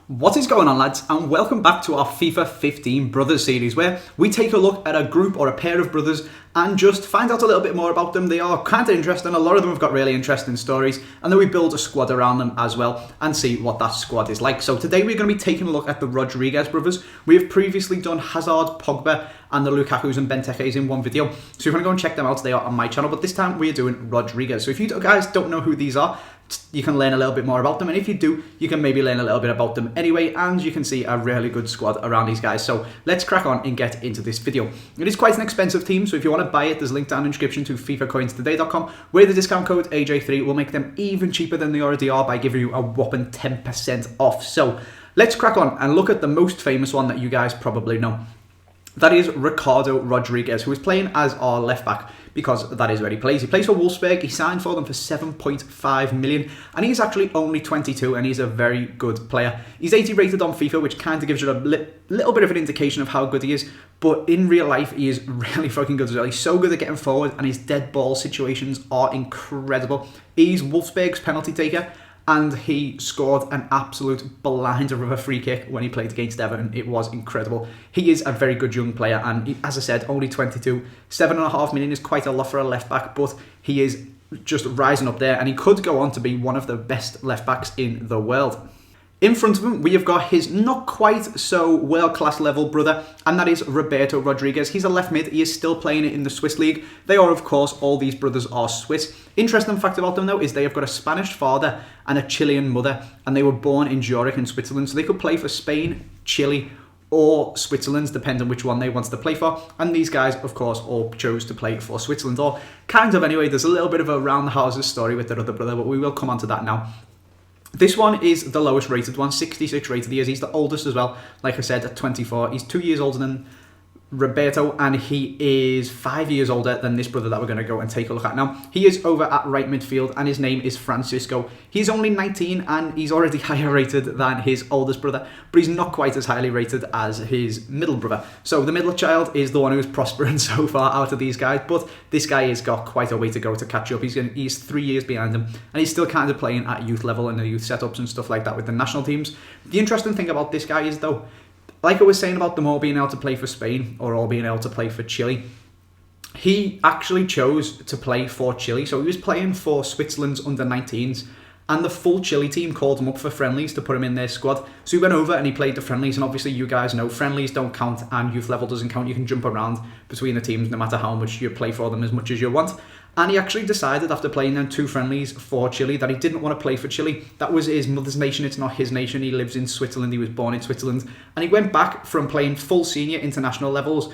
What is going on, lads, and welcome back to our FIFA 15 Brothers series, where we take a look at a group or a pair of brothers and just find out a little bit more about them. They are kind of interesting, a lot of them have got really interesting stories, and then we build a squad around them as well and see what that squad is like. So today we're going to be taking a look at the Rodriguez brothers. We have previously done Hazard, Pogba, and the Lukakus and Benteke's in one video, so if you want to go and check them out, they are on my channel, but this time we are doing Rodriguez. So if you guys don't know who these are, you can learn a little bit more about them, and if you do, you can maybe learn a little bit about them anyway, and you can see a really good squad around these guys. So let's crack on and get into this video. It is quite an expensive team, so if you want to buy it, there's a link down in the description to FIFAcoinstoday.com, where the discount code AJ3 will make them even cheaper than they already are by giving you a whopping 10% off. So let's crack on and look at the most famous one that you guys probably know. That is Ricardo Rodriguez, who is playing as our left back because that is where he plays. He plays for Wolfsburg. He signed for them for 7.5 million, and he's actually only 22, and he's a very good player. He's 80 rated on FIFA, which kind of gives you a little bit of an indication of how good he is, but in real life, he is really fucking good as well. He's so good at getting forward, and his dead ball situations are incredible. He's Wolfsburg's penalty taker, and he scored an absolute blinder of a free kick when he played against Everton. It was incredible. He is a very good young player, and he, as I said, only 22. 7.5 million is quite a lot for a left back, but he is just rising up there, and he could go on to be one of the best left backs in the world. In front of him, we have got his not quite so world-class level brother, and that is Roberto Rodriguez. He's a left mid. He is still playing it in the Swiss league. They are, of course, all these brothers are Swiss. Interesting fact about them, though, is they have got a Spanish father and a Chilean mother, and they were born in Zurich in Switzerland, so they could play for Spain, Chile, or Switzerland, depending on which one they wanted to play for. And these guys, of course, all chose to play for Switzerland, or kind of anyway. There's a little bit of a round the houses story with their other brother, but we will come on to that now. This one is the lowest rated one, 66 rated he is. He's the oldest as well, like I said, at 24. He's 2 years older than Roberto, and he is 5 years older than this brother that we're going to go and take a look at now. He is over at right midfield, and his name is Francisco. He's only 19, and he's already higher rated than his oldest brother, but he's not quite as highly rated as his middle brother. So the middle child is the one who's prospering so far out of these guys, but this guy has got quite a way to go to catch up. He's 3 years behind him, and he's still kind of playing at youth level in the youth setups and stuff like that with the national teams. The interesting thing about this guy is, though, like I was saying about them all being able to play for Spain or all being able to play for Chile, he actually chose to play for Chile. So he was playing for Switzerland's under-19s, and the full Chile team called him up for friendlies to put him in their squad. So he went over and he played the friendlies, and obviously you guys know friendlies don't count and youth level doesn't count. You can jump around between the teams no matter how much you play for them, as much as you want. And he actually decided after playing them 2 friendlies for Chile that he didn't want to play for Chile. That was his mother's nation, it's not his nation. He lives in Switzerland, he was born in Switzerland. And he went back from playing full senior international levels,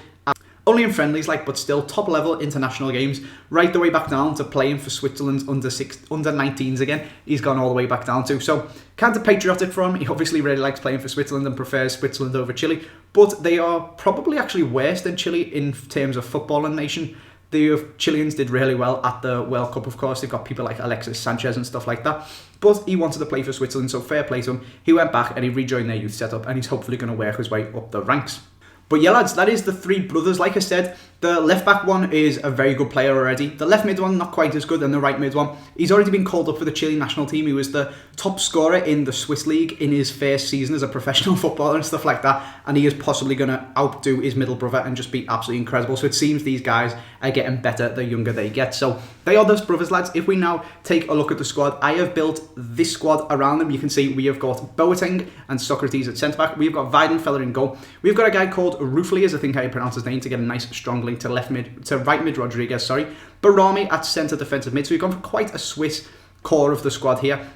only in friendlies, but still top level international games, right the way back down to playing for Switzerland's under-19s again. He's gone all the way back down to. So kind of patriotic for him. He obviously really likes playing for Switzerland and prefers Switzerland over Chile. But they are probably actually worse than Chile in terms of footballing nation. The Chileans did really well at the World Cup, of course. They've got people like Alexis Sanchez and stuff like that. But he wanted to play for Switzerland, so fair play to him. He went back and he rejoined their youth setup, and he's hopefully going to work his way up the ranks. But yeah, lads, that is the 3 brothers. Like I said, the left back one is a very good player already. The left mid one, not quite as good, and the right mid one, he's already been called up for the Chile national team. He was the top scorer in the Swiss league in his first season as a professional footballer and stuff like that. And he is possibly going to outdo his middle brother and just be absolutely incredible. So it seems these guys are getting better the younger they get. So they are those brothers, lads. If we now take a look at the squad, I have built this squad around them. You can see we have got Boateng and Socrates at centre-back. We've got Weidenfeller in goal. We've got a guy called Rufliers, I think how you pronounce his name, to get a nice strong link to right mid Rodriguez, Barami at centre defensive mid. So we've gone for quite a Swiss core of the squad here.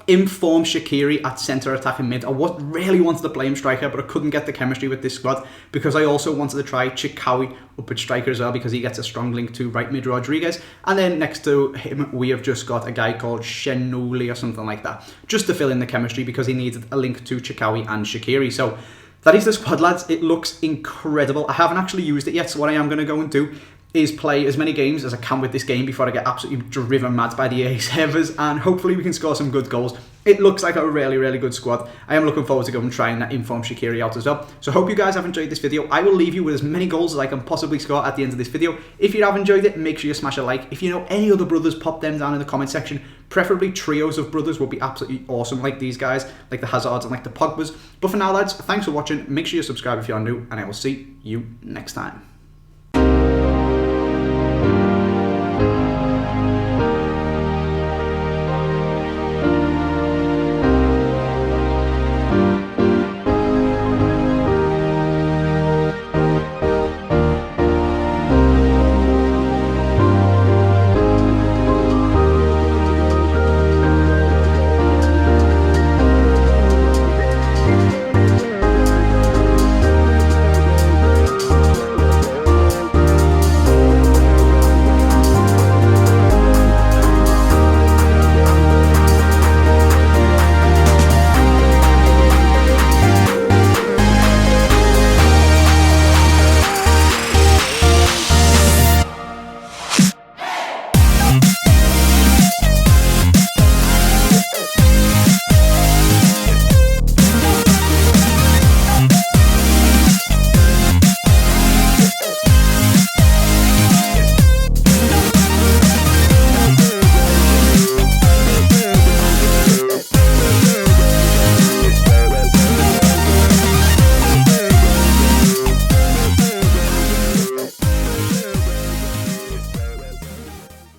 In form, Shaqiri at centre attacking mid. I really wanted to play him striker, but I couldn't get the chemistry with this squad because I also wanted to try Chikawi up at striker as well, because he gets a strong link to right mid Rodriguez. And then next to him, we have just got a guy called Shenuli or something like that, just to fill in the chemistry because he needed a link to Chikawi and Shaqiri. So that is the squad, lads. It looks incredible. I haven't actually used it yet, so what I am going to go and do is play as many games as I can with this game before I get absolutely driven mad by the EA servers, and hopefully we can score some good goals it looks like a really, really good squad. I am looking forward to going and trying that inform Shaqiri out as well. So hope you guys have enjoyed this video. I will leave you with as many goals as I can possibly score at the end of this video. If you have enjoyed it, make sure you smash a like. If you know any other brothers, pop them down in the comment section. Preferably trios of brothers would be absolutely awesome, like these guys, like the Hazards and like the Pogbas. But for now, lads, thanks for watching. Make sure you subscribe if you are new, and I will see you next time.